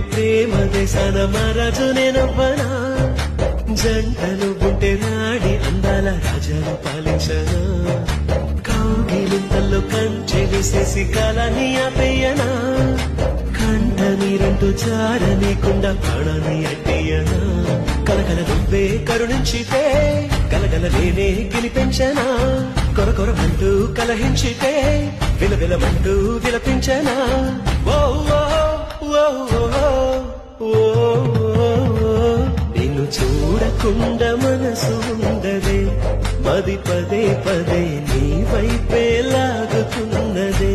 ప్రేమ దేశాన మహారాజు నేనవ్వనా జంటలు ఉంటే నాడి అందాల రాజాను పాలించనా కౌగిలింతల్లో కంచె వేసేసి కాలాన్ని ఆపేయనా కంట నీరంటూ జారనీకుండా ప్రాణాన్ని అట్టేయనా కలకల నువ్వే కరుణించితే గలగల నేనే గెలిపించనా కొరకొరమంటూ కలహించితే విలవిలమంటూ విలపించనా ఓ ఓ ఓ ఓ నిన్ను చూడకుండా మనసు ఉండదే మది పదే పదే నీ వైపే లాగుతున్నదే